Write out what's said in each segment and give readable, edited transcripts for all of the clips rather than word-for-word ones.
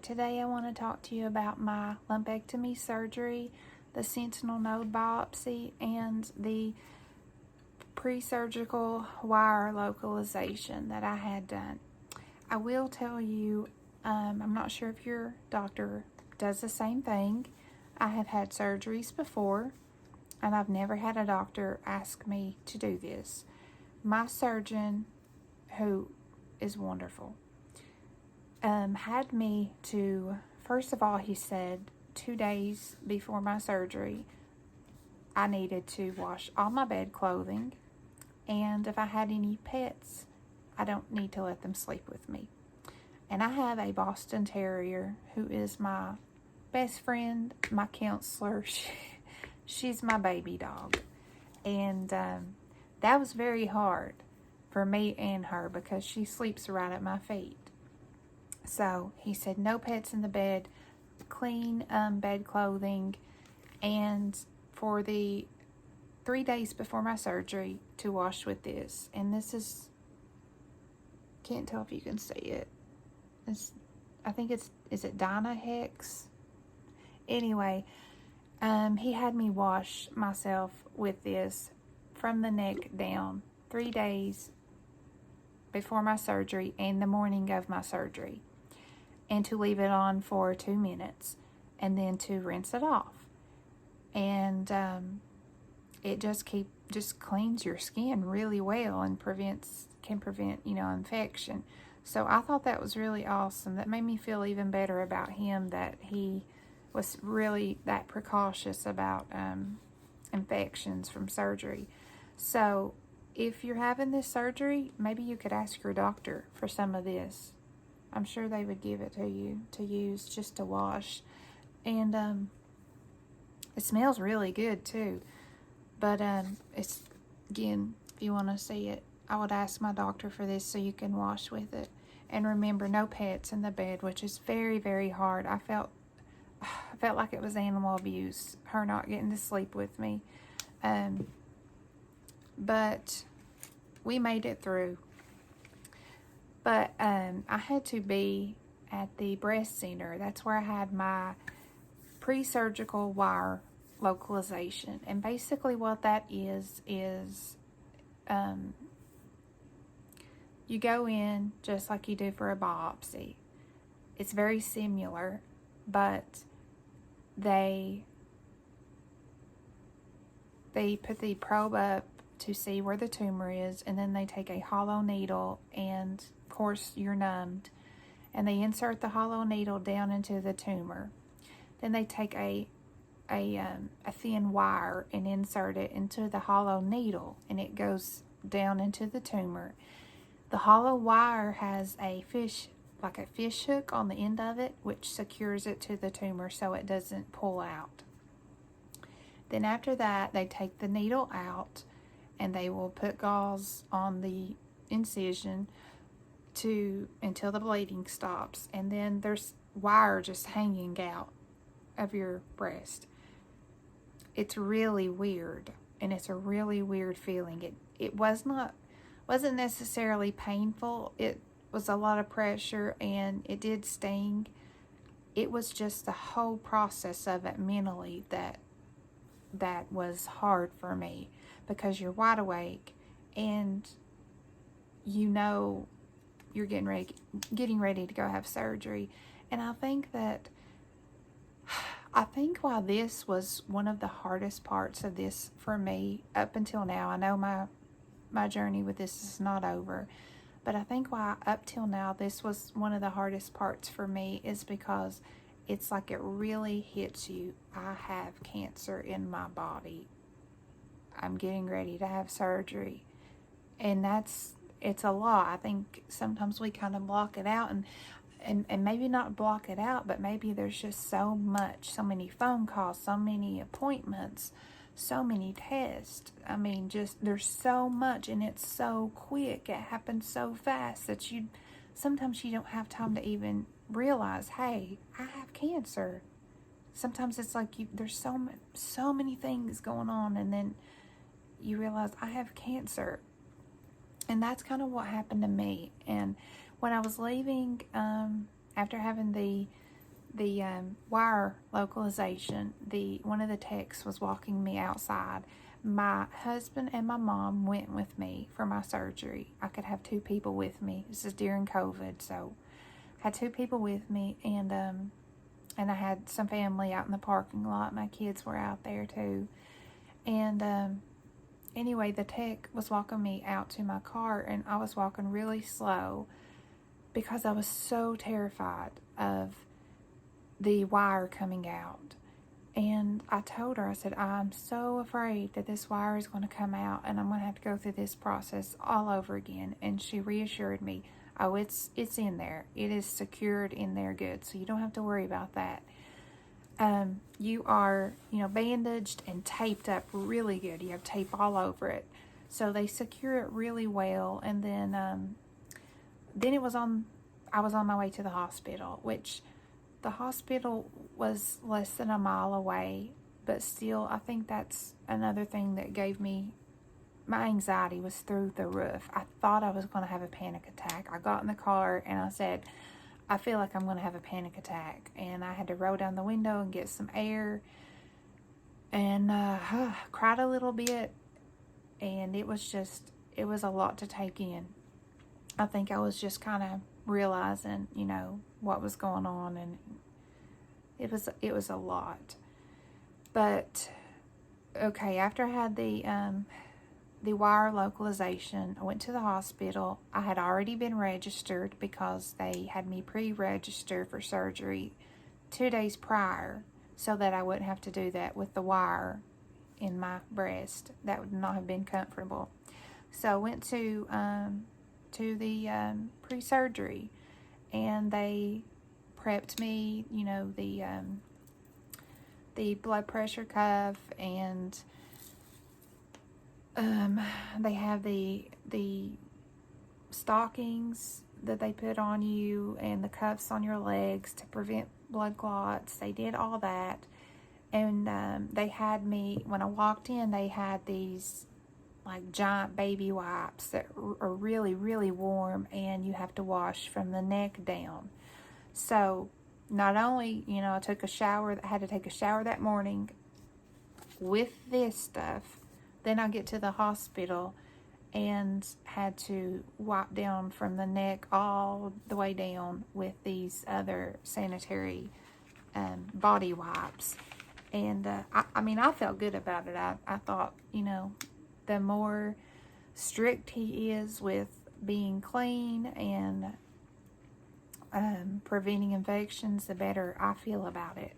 Today I want to talk to you about my lumpectomy surgery, the sentinel node biopsy, and the pre-surgical wire localization that I had done. I will tell you, I'm not sure if your doctor does the same thing. I have had surgeries before, and I've never had a doctor ask me to do this. My surgeon, who is wonderful, had me to, first of all, he said 2 days before my surgery, I needed to wash all my bed clothing, and if I had any pets, I don't need to let them sleep with me. And I have a Boston Terrier who is my best friend, my counselor. She's my baby dog. And that was very hard for me and her because she sleeps right at my feet. So he said no pets in the bed, clean bed clothing, and for the 3 days before my surgery to wash with this. And this is, can't tell if you can see it. I think is it Dynahex? Anyway, he had me wash myself with this from the neck down 3 days before my surgery and the morning of my surgery, and to leave it on for 2 minutes and then to rinse it off. And it just cleans your skin really well and can prevent infection. So I thought that was really awesome. That made me feel even better about him, that he was really that precautious about infections from surgery. So if you're having this surgery, maybe you could ask your doctor for some of this. I'm sure they would give it to you to use just to wash. And it smells really good too. But it's, again, if you want to see it, I would ask my doctor for this so you can wash with it. And remember, no pets in the bed, which is very, very hard. I felt like it was animal abuse, her not getting to sleep with me. But we made it through. But I had to be at the breast center. That's where I had my pre-surgical wire localization. And basically what that is you go in just like you do for a biopsy. It's very similar, but they put the probe up to see where the tumor is, and then they take a hollow needle, and of course you're numbed, and they insert the hollow needle down into the tumor. Then they take a thin wire and insert it into the hollow needle, and it goes down into the tumor. The hollow wire has a fish hook on the end of it, which secures it to the tumor so it doesn't pull out. Then after that, they take the needle out and they will put gauze on the incision until the bleeding stops. And then there's wire just hanging out of your breast. It's really weird, and it's a really weird feeling. It wasn't necessarily painful. It was a lot of pressure, and it did sting. It was just the whole process of it mentally that was hard for me, because you're wide awake and you're getting ready to go have surgery. And I think while this was one of the hardest parts of this for me up until now, I know my journey with this is not over, but I think why up till now this was one of the hardest parts for me is because it's like it really hits you. I have cancer in my body. I'm getting ready to have surgery. And it's a lot. I think sometimes we kind of block it out, and maybe not block it out, but maybe there's just so many phone calls, so many appointments, so many tests. I mean, just there's so much, and it's so quick. It happens so fast that sometimes you don't have time to even realize, hey, I have cancer. Sometimes it's like there's so many things going on, and then you realize I have cancer. And that's kind of what happened to me. And when I was leaving, after having the the wire localization, one of the techs was walking me outside. My husband and my mom went with me for my surgery. I could have 2 people with me. This is during COVID, so I had 2 people with me, and I had some family out in the parking lot. My kids were out there too. And anyway, the tech was walking me out to my car, and I was walking really slow because I was so terrified of the wire coming out. And I told her, I said, I'm so afraid that this wire is going to come out and I'm going to have to go through this process all over again. And she reassured me, oh, it's in there. It is secured in there good, so you don't have to worry about that. You are, bandaged and taped up really good. You have tape all over it. So they secure it really well. And then I was on my way to the hospital, which the hospital was less than a mile away, but still, I think that's another thing that gave me, my anxiety was through the roof. I thought I was going to have a panic attack. I got in the car and I said, I feel like I'm going to have a panic attack. And I had to roll down the window and get some air and cried a little bit. And it was a lot to take in. I think I was just kind of realizing, what was going on, and it was a lot. But okay, after I had the wire localization, I went to the hospital. I had already been registered because they had me pre-registered for surgery 2 days prior, so that I wouldn't have to do that with the wire in my breast. That would not have been comfortable. So I went to the pre-surgery, and they prepped me, the blood pressure cuff, and they have the stockings that they put on you and the cuffs on your legs to prevent blood clots. They did all that, and they had me, when I walked in, they had these like giant baby wipes that are really, really warm, and you have to wash from the neck down. So not only, I took a shower, I had to take a shower that morning with this stuff, then I get to the hospital and had to wipe down from the neck all the way down with these other sanitary body wipes. And I felt good about it. I thought, the more strict he is with being clean and preventing infections, the better I feel about it.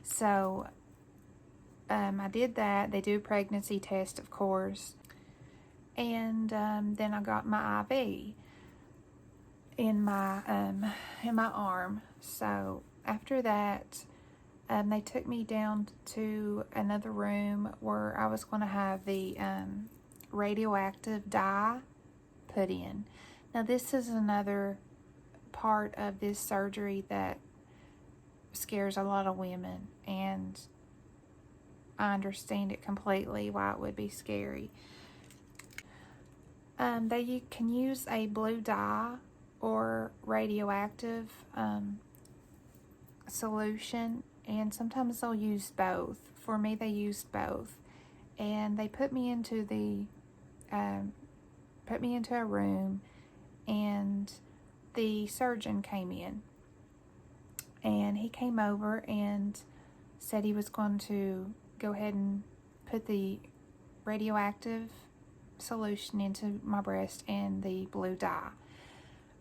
So I did that. They do a pregnancy test, of course. And then I got my IV in my arm. So after that, they took me down to another room where I was going to have the radioactive dye put in. Now, this is another part of this surgery that scares a lot of women, and I understand it completely why it would be scary. You can use a blue dye or radioactive solution, and sometimes they'll use both. For me, they used both, and they put me into a room, and the surgeon came in, and he came over and said he was going to go ahead and put the radioactive solution into my breast and the blue dye.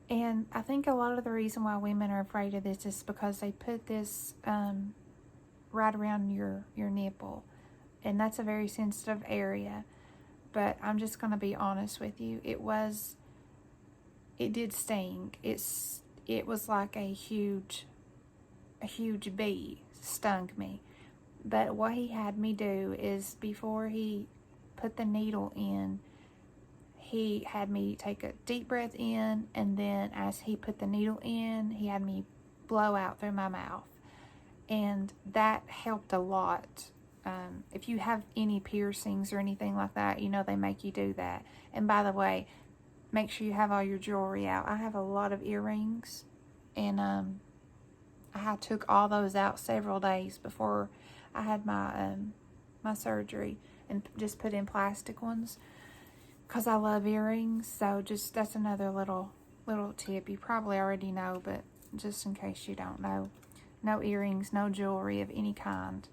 And I think a lot of the reason why women are afraid of this is because they put this right around your nipple, and that's a very sensitive area. But I'm just going to be honest with you, it did sting. It was like a huge bee stung me. But what he had me do is, before he put the needle in, he had me take a deep breath in, and then as he put the needle in, he had me blow out through my mouth. And that helped a lot. If you have any piercings or anything like that, they make you do that. And by the way, make sure you have all your jewelry out. I have a lot of earrings, and I took all those out several days before I had my surgery, and just put in plastic ones because I love earrings. So just, that's another little tip. You probably already know, but just in case you don't know, no earrings, no jewelry of any kind.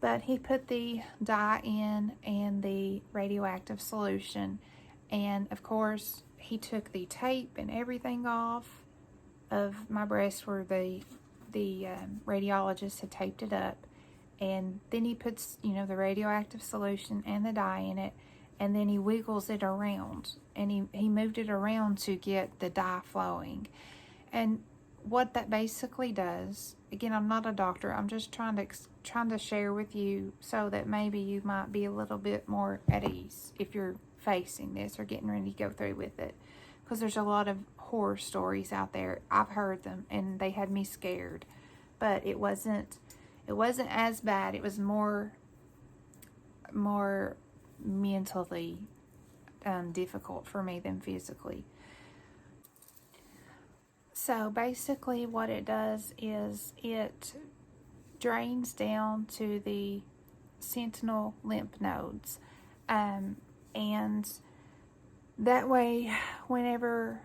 But he put the dye in and the radioactive solution, and of course he took the tape and everything off of my breast where the radiologist had taped it up, and then he puts, you know, the radioactive solution and the dye in it, and then he wiggles it around, and he moved it around to get the dye flowing. And what that basically does, again, I'm not a doctor, I'm just trying to share with you so that maybe you might be a little bit more at ease if you're facing this or getting ready to go through with it, because there's a lot of horror stories out there. I've heard them and they had me scared, but it wasn't as bad. It was more mentally difficult for me than physically. So basically what it does is it drains down to the sentinel lymph nodes, and that way whenever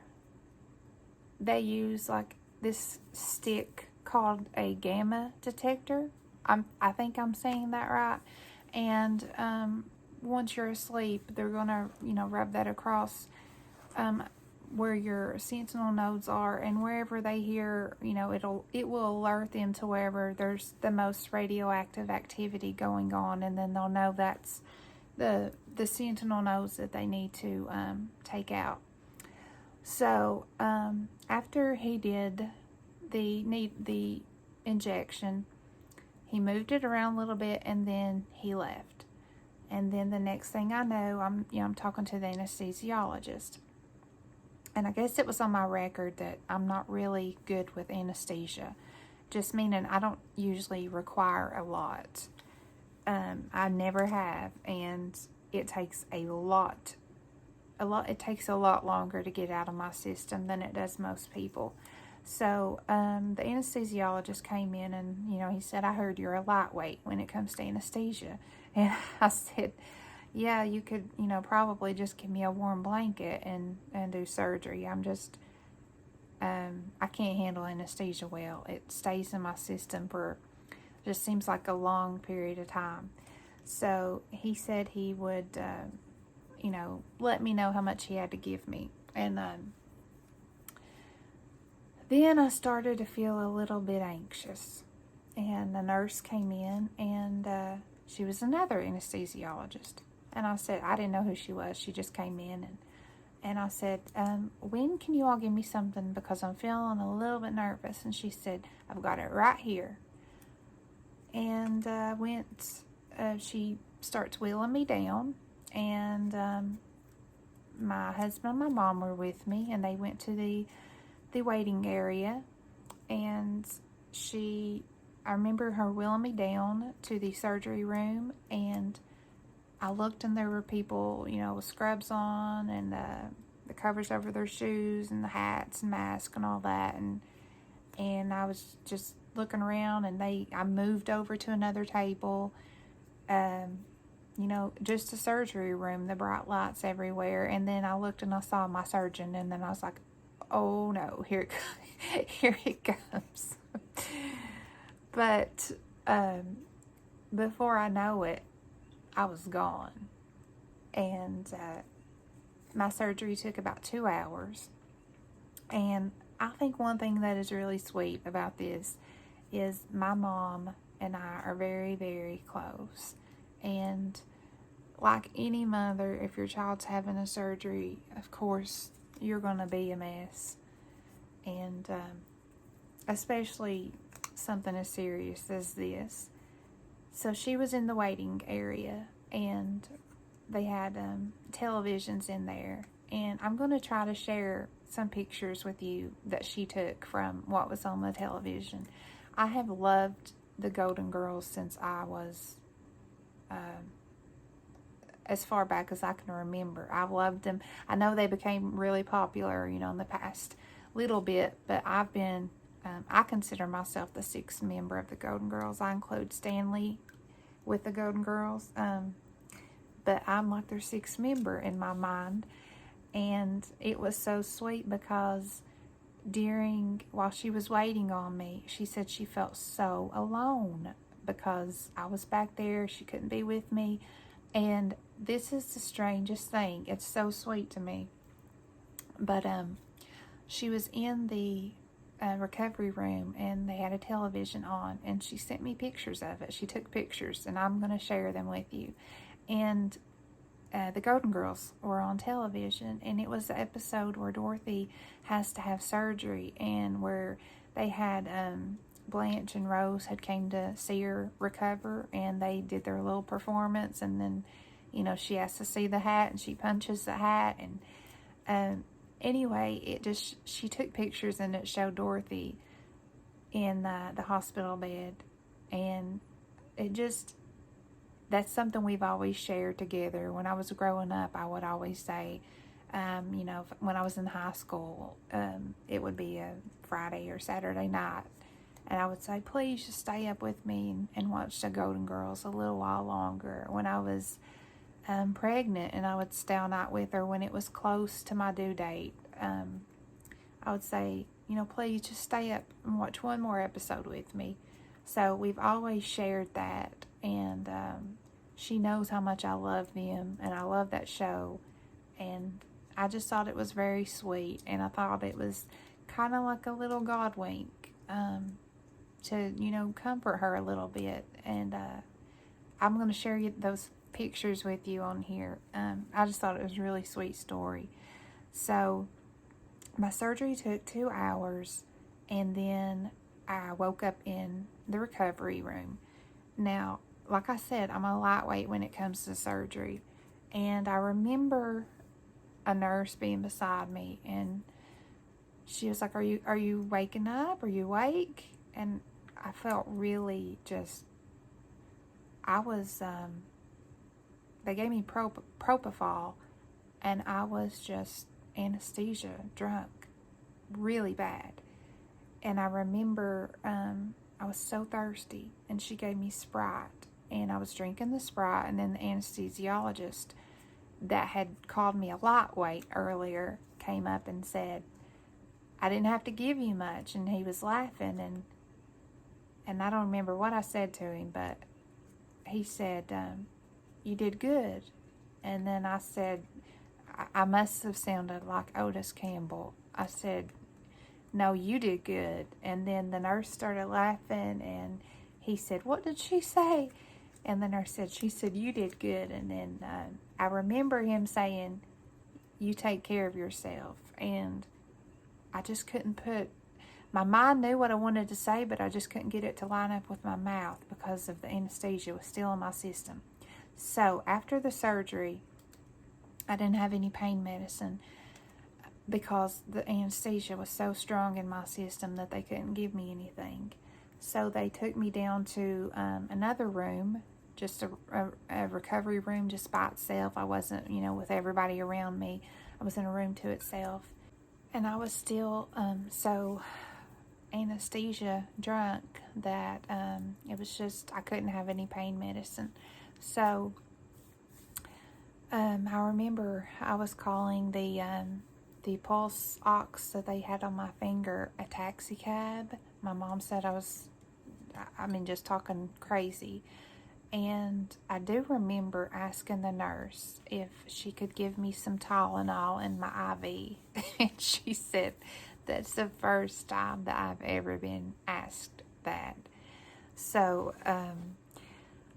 they use like this stick called a gamma detector, I think I'm saying that right, and once you're asleep they're gonna, you know, rub that across where your sentinel nodes are, and wherever they hear, you know, it will alert them to wherever there's the most radioactive activity going on, and then they'll know that's the sentinel nodes that they need to take out. So after he did the injection, he moved it around a little bit, and then he left. And then the next thing I know, I'm talking to the anesthesiologist. And I guess it was on my record that I'm not really good with anesthesia, just meaning I don't usually require a lot. I never have, and it takes a lot. It takes a lot longer to get out of my system than it does most people. So the anesthesiologist came in, and, you know, he said, I heard you're a lightweight when it comes to anesthesia. And I said, yeah, you could, you know, probably just give me a warm blanket and do surgery. I'm just, I can't handle anesthesia well. It stays in my system for, just seems like a long period of time. So he said he would, you know, let me know how much he had to give me. And then I started to feel a little bit anxious. And the nurse came in, and she was another anesthesiologist. And I said, I didn't know who she was. She just came in, and I said, when can you all give me something, because I'm feeling a little bit nervous. And she said, I've got it right here. And she starts wheeling me down, and my husband and my mom were with me, and they went to the waiting area, and I remember her wheeling me down to the surgery room, and I looked, and there were people, you know, with scrubs on, and the covers over their shoes, and the hats and masks and all that, and I was just looking around, and I moved over to another table, you know, just a surgery room, the bright lights everywhere, and then I looked and I saw my surgeon, and then I was like, oh no, here it comes. But before I know it, I was gone, and my surgery took about 2 hours. And I think one thing that is really sweet about this is my mom and I are very, very close. And like any mother, if your child's having a surgery, of course you're going to be a mess, and especially something as serious as this. So she was in the waiting area, and they had televisions in there, and I'm going to try to share some pictures with you that she took from what was on the television. I have loved the Golden Girls since I was as far back as I can remember. I've loved them. I know they became really popular, you know, in the past little bit, but I've been, I consider myself the 6th member of the Golden Girls. I include Stanley with the Golden Girls, but I'm like their 6th member in my mind. And it was so sweet because while she was waiting on me, she said she felt so alone because I was back there. She couldn't be with me. And this is the strangest thing. It's so sweet to me. But she was in the recovery room, and they had a television on, and she sent me pictures of it. She took pictures, and I'm going to share them with you. And the Golden Girls were on television, and it was the episode where Dorothy has to have surgery, and where they had Blanche and Rose had came to see her recover, and they did their little performance, and then, you know, she has to see the hat, and she punches the hat, and anyway, she took pictures, and it showed Dorothy in the hospital bed, and that's something we've always shared together. When I was growing up, I would always say, you know, when I was in high school, it would be a Friday or Saturday night, and I would say, please just stay up with me and watch the Golden Girls a little while longer. When I was pregnant, and I would stay all night with her when it was close to my due date, I would say, you know, please just stay up and watch one more episode with me. So we've always shared that, and she knows how much I love them, and I love that show, and I just thought it was very sweet, and I thought it was kind of like a little God wink to, you know, comfort her a little bit, and I'm going to share those pictures with you on here. I just thought it was a really sweet story. So my surgery took 2 hours, and then I woke up in the recovery room. Now, like I said, I'm a lightweight when it comes to surgery, and I remember a nurse being beside me, and she was like, are you waking up? Are you awake? And I felt really they gave me propofol, and I was just anesthesia drunk really bad. And I remember I was so thirsty, and she gave me Sprite, and I was drinking the Sprite, and then the anesthesiologist that had called me a lightweight earlier came up and said, I didn't have to give you much, and he was laughing, and I don't remember what I said to him, but he said, you did good. And then I said, I must have sounded like Otis Campbell. I said, no, you did good. And then the nurse started laughing, and he said, what did she say? And the nurse said, she said, you did good. And then I remember him saying, you take care of yourself. And I just couldn't my mind knew what I wanted to say, but I just couldn't get it to line up with my mouth because of the anesthesia was still in my system. So after the surgery, I didn't have any pain medicine because the anesthesia was so strong in my system that they couldn't give me anything. So they took me down to another room, just a recovery room just by itself. I wasn't, you know, with everybody around me. I was in a room to itself. And I was still so anesthesia drunk that it was just, I couldn't have any pain medicine. So I remember I was calling the pulse ox that they had on my finger a taxi cab. My mom said I was, just talking crazy. And I do remember asking the nurse if she could give me some Tylenol in my IV. And she said that's the first time that I've ever been asked that. So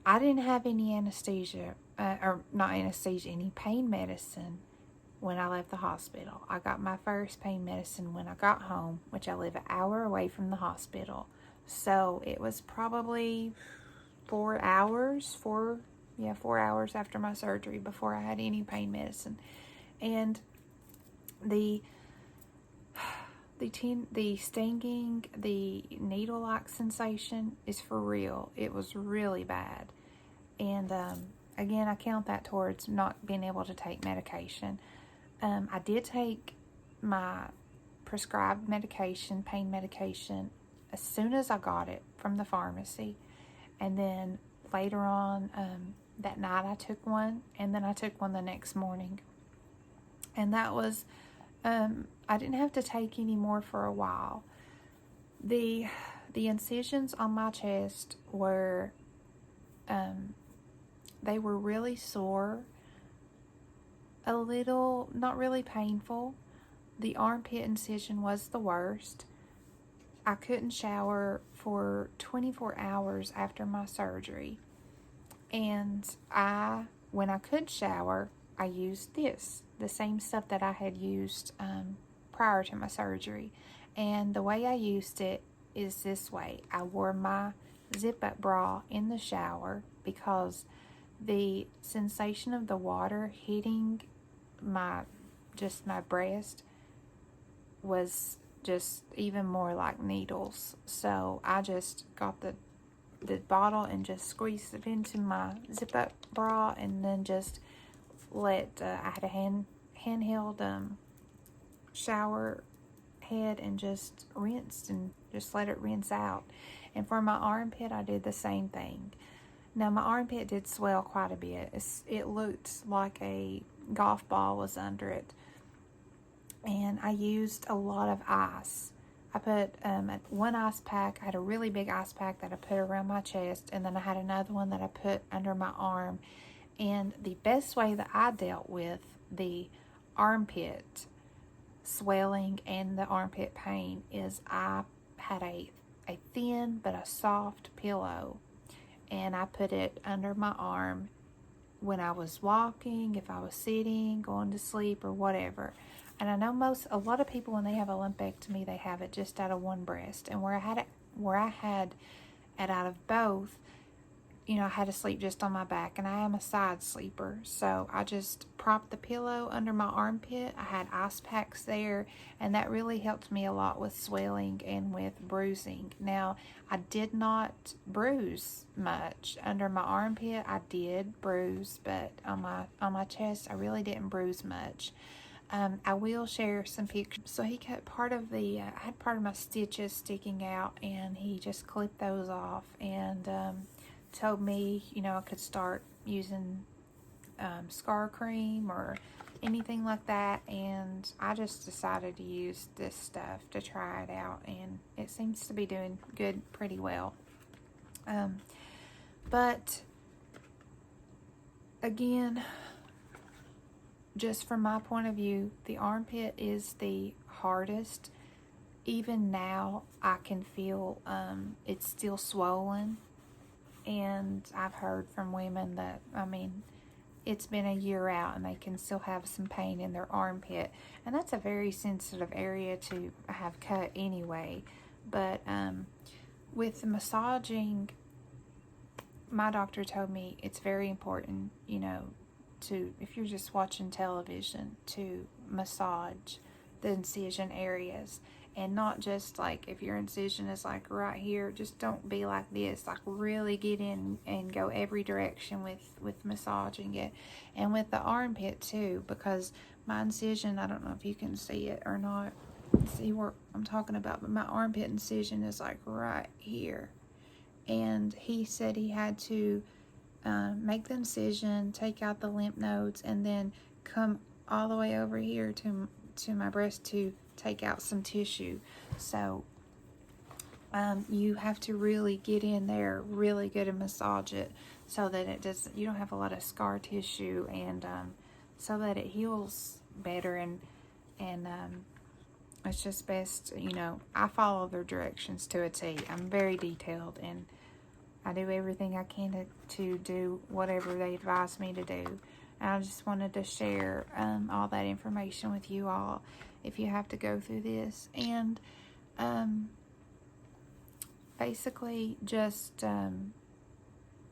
I didn't have any anesthesia, any pain medicine when I left the hospital. I got my first pain medicine when I got home, which I live an hour away from the hospital. So it was probably 4 hours after my surgery before I had any pain medicine. And the stinging, the needle-like sensation is for real. It was really bad. And again, I count that towards not being able to take medication. I did take my prescribed medication, pain medication, as soon as I got it from the pharmacy. And then later on that night I took one, and then I took one the next morning. And that was, I didn't have to take any more for a while. The incisions on my chest were, they were really sore, a little, not really painful. The armpit incision was the worst. I couldn't shower for 24 hours after my surgery. And when I could shower, I used the same stuff that I had used prior to my surgery. And the way I used it is this way. I wore my zip-up bra in the shower because the sensation of the water hitting my breast was just even more like needles. So I just got the bottle and just squeezed it into my zip-up bra, and then just let I had a handheld shower head, and just rinsed and just let it rinse out. And for my armpit, I did the same thing. Now my armpit did swell quite a bit. It looked like a golf ball was under it. And I used a lot of ice. I put one ice pack. I had a really big ice pack that I put around my chest, and then I had another one that I put under my arm. And the best way that I dealt with the armpit swelling and the armpit pain is I had a thin but a soft pillow, and I put it under my arm when I was walking, if I was sitting, going to sleep, or whatever. And I know a lot of people, when they have a lumpectomy, they have it just out of one breast. And where I had it out of both, I had to sleep just on my back, and I am a side sleeper. So I just propped the pillow under my armpit. I had ice packs there, and that really helped me a lot with swelling and with bruising. Now, I did not bruise much under my armpit. I did bruise, but on my chest, I really didn't bruise much. I will share some pictures. So he cut part of I had part of my stitches sticking out, and he just clipped those off, and told me, I could start using scar cream or anything like that. And I just decided to use this stuff to try it out, and it seems to be doing good, pretty well. But again, just from my point of view, the armpit is the hardest. Even now, I can feel it's still swollen. And I've heard from women that, it's been a year out and they can still have some pain in their armpit. And that's a very sensitive area to have cut anyway. But with the massaging, my doctor told me it's very important, if you're just watching television, to massage the incision areas. And not just like, if your incision is like right here, just don't be like this. Like, really get in and go every direction with massaging it. And with the armpit too, because my incision, I don't know if you can see it or not, see what I'm talking about, but my armpit incision is like right here. And he said he had to make the incision, take out the lymph nodes, and then come all the way over here to my breast to take out some tissue. So you have to really get in there really good and massage it, so that you don't have a lot of scar tissue, and so that it heals better. And it's just best, I follow their directions to a T. I'm very detailed, and I do everything I can to do whatever they advise me to do. And I just wanted to share all that information with you all if you have to go through this. And basically just,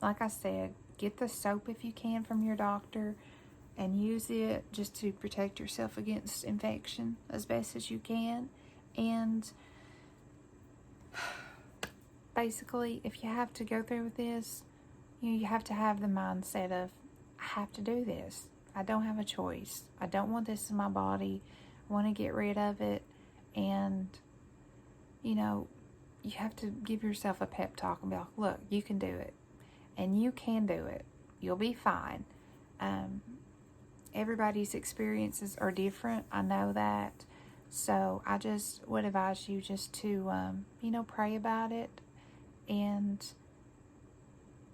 like I said, get the soap if you can from your doctor and use it just to protect yourself against infection as best as you can. And basically, if you have to go through with this, you have to have the mindset of, I have to do this. I don't have a choice. I don't want this in my body. I want to get rid of it. And, you know, you have to give yourself a pep talk and be like, look, you can do it. And you can do it. You'll be fine. Everybody's experiences are different. I know that. So I just would advise you just to, pray about it. And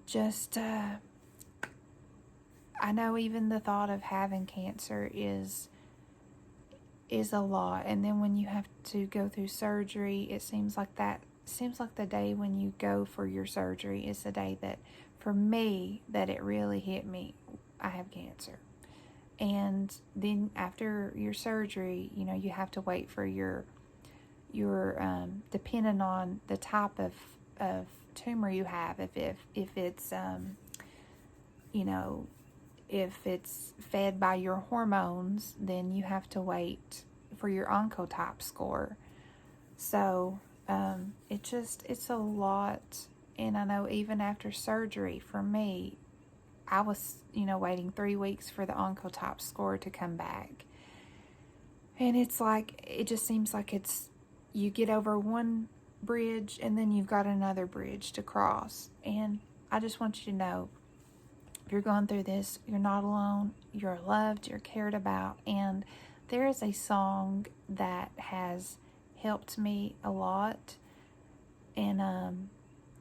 just, I know even the thought of having cancer is a lot. And then when you have to go through surgery, it seems like the day when you go for your surgery is the day that, for me, that it really hit me. I have cancer. And then after your surgery, you have to wait for your depending on the type of tumor you have, if it's if it's fed by your hormones, then you have to wait for your oncotype score. So it's a lot. And I know even after surgery, for me, I was, waiting 3 weeks for the oncotype score to come back. And it just seems like you get over one bridge and then you've got another bridge to cross. And I just want you to know, if you're going through this, you're not alone. You're loved, you're cared about. And there is a song that has helped me a lot. And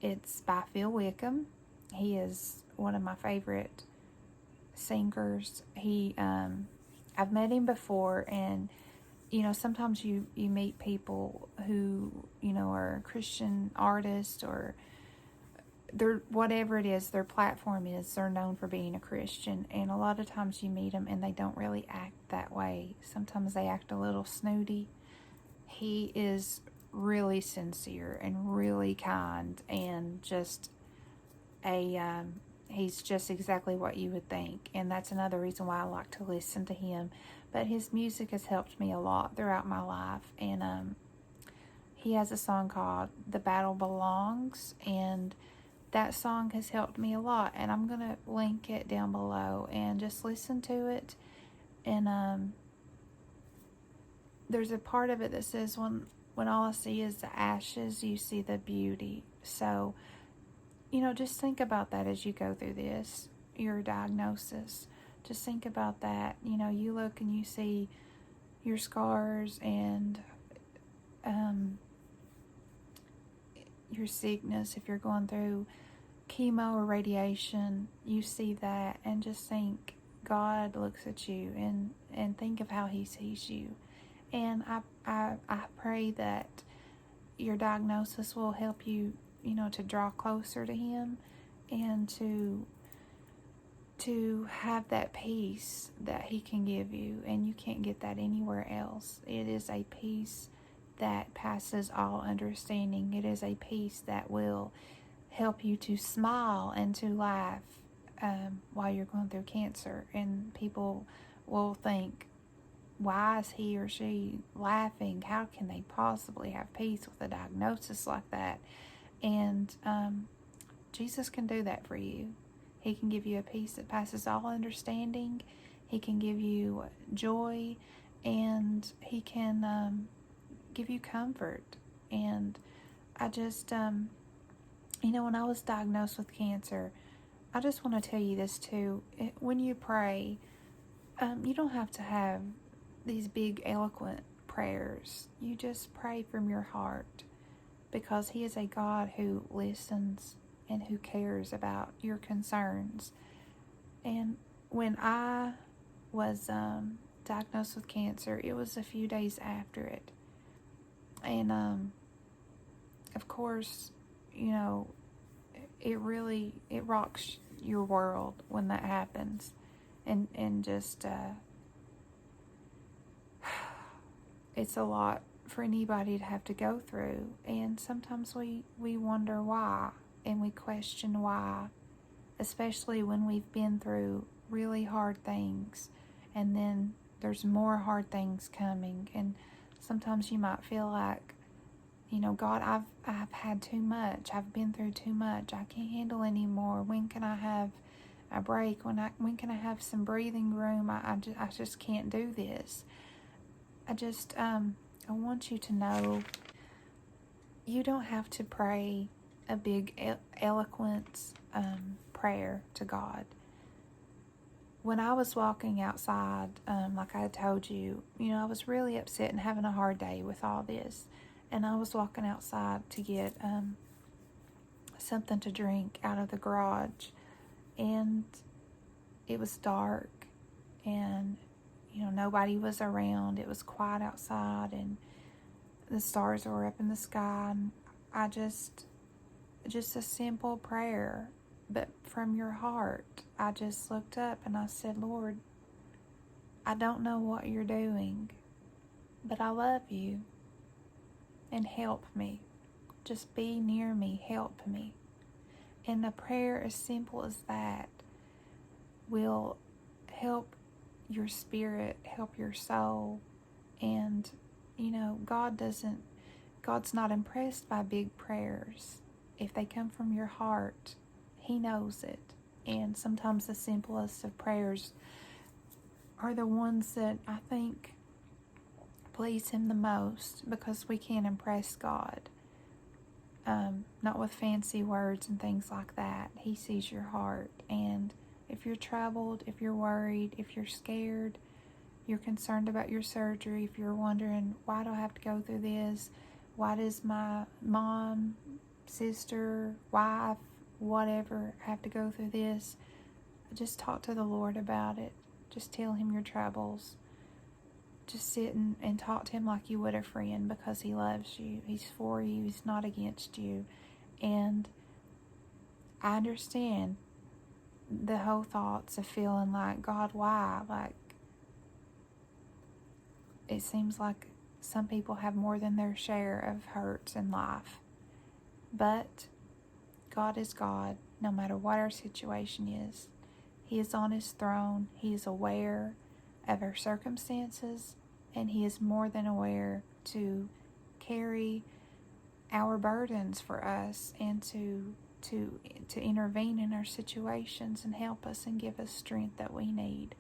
it's by Phil Wickham. He is one of my favorite singers. I've met him before, and sometimes you meet people who are Christian artists, or they're, whatever it is their platform is, they're known for being a Christian, and a lot of times you meet them and they don't really act that way. Sometimes they act a little snooty. He is really sincere and really kind, and just he's just exactly what you would think. And that's another reason why I like to listen to him. But his music has helped me a lot throughout my life. And he has a song called "The Battle Belongs," and that song has helped me a lot. And I'm going to link it down below, and just listen to it. And there's a part of it that says, when all I see is the ashes, you see the beauty. So, just think about that as you go through this, your diagnosis. Just think about that. You look and you see your scars and your sickness. If you're going through chemo or radiation, you see that, and just think God looks at you, and think of how He sees you. And I pray that your diagnosis will help you, to draw closer to Him, and to have that peace that He can give you, and you can't get that anywhere else. It is a peace that passes all understanding. It is a peace that will help you to smile and to laugh while you're going through cancer. And people will think, why is he or she laughing? How can they possibly have peace with a diagnosis like that? And Jesus can do that for you. He can give you a peace that passes all understanding. He can give you joy, and He can give you comfort. And I just, when I was diagnosed with cancer, I just want to tell you this too. When you pray, you don't have to have these big eloquent prayers. You just pray from your heart, because He is a God who listens and who cares about your concerns. And when I was diagnosed with cancer, it was a few days after it. And of course, it rocks your world when that happens. And just it's a lot for anybody to have to go through. And sometimes we wonder why, and we question why, especially when we've been through really hard things, and then there's more hard things coming. And sometimes you might feel like, God, I've had too much. I've been through too much. I can't handle anymore. When can I have a break? When can I have some breathing room? I just can't do this. I want you to know you don't have to pray a big, eloquent prayer to God. When I was walking outside, like I told you, I was really upset and having a hard day with all this. And I was walking outside to get something to drink out of the garage. And it was dark. And, nobody was around. It was quiet outside. And the stars were up in the sky. And I just a simple prayer, but from your heart. I just looked up and I said, Lord, I don't know what you're doing, but I love you, and help me. Just be near me, help me. And a prayer as simple as that will help your spirit, help your soul. And, God's not impressed by big prayers. If they come from your heart, He knows it. And sometimes the simplest of prayers are the ones that I think please Him the most, because we can't impress God. Not with fancy words and things like that. He sees your heart. And if you're troubled, if you're worried, if you're scared, you're concerned about your surgery, if you're wondering, why do I have to go through this? Why does my mom, sister, wife, whatever have to go through this? Just talk to the Lord about it. Just tell Him your troubles. Just sit and talk to Him like you would a friend, because He loves you. He's for you. He's not against you. And I understand the whole thoughts of feeling like, God, why? Like, it seems like some people have more than their share of hurts in life. But God is God, no matter what our situation is. He is on His throne. He is aware of our circumstances, and He is more than aware to carry our burdens for us, and to intervene in our situations and help us and give us strength that we need.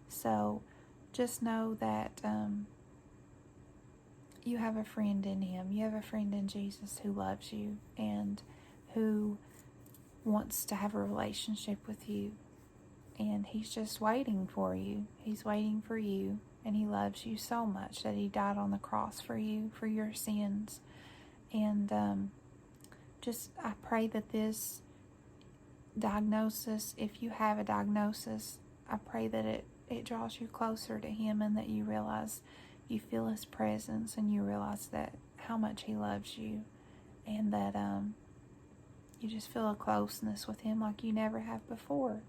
So just know that you have a friend in Him. You have a friend in Jesus who loves you and who wants to have a relationship with you. And He's just waiting for you. He's waiting for you. And He loves you so much that He died on the cross for you, for your sins. And I pray that this diagnosis, if you have a diagnosis, I pray that it draws you closer to Him, and that you realize, you feel His presence, and you realize that how much He loves you, and that you just feel a closeness with Him like you never have before.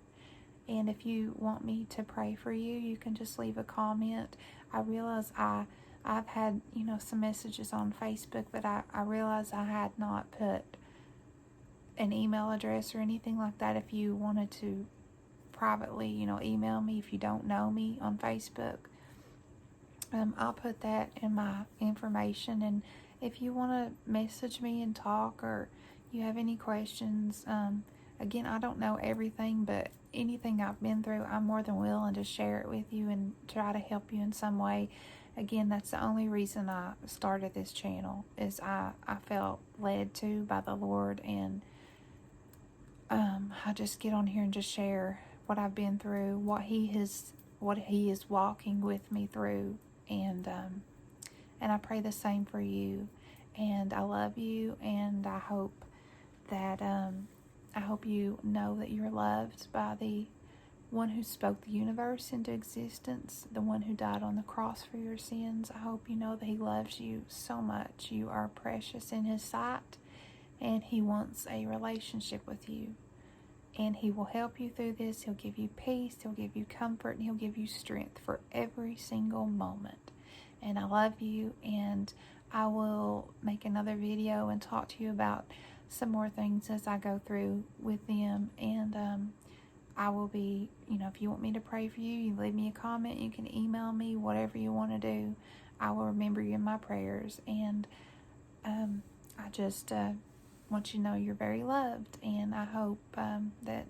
And if you want me to pray for you, you can just leave a comment. I realize I've had, some messages on Facebook, but I realize I had not put an email address or anything like that. If you wanted to privately, email me if you don't know me on Facebook, I'll put that in my information. And if you want to message me and talk, or you have any questions, again, I don't know everything, but anything I've been through, I'm more than willing to share it with you and try to help you in some way. Again, that's the only reason I started this channel, is I felt led to by the Lord, and I just get on here and just share what I've been through, what He is walking with me through, and I pray the same for you. And I love you, and I hope that you know that you're loved by the one who spoke the universe into existence, the one who died on the cross for your sins. I hope you know that He loves you so much. You are precious in His sight, and He wants a relationship with you. And He will help you through this. He'll give you peace, He'll give you comfort, and He'll give you strength for every single moment. And I love you, and I will make another video and talk to you about some more things as I go through with them. And I will be, if you want me to pray for you, you leave me a comment, you can email me, whatever you want to do. I will remember you in my prayers. And I just want you to know you're very loved. And I hope that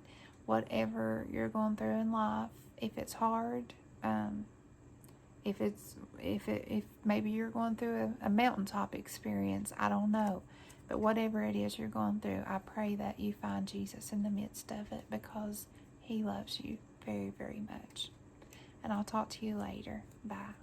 whatever you're going through in life, if it's hard, If maybe you're going through a mountaintop experience, I don't know. But whatever it is you're going through, I pray that you find Jesus in the midst of it, because he loves you very, very much. And I'll talk to you later. Bye.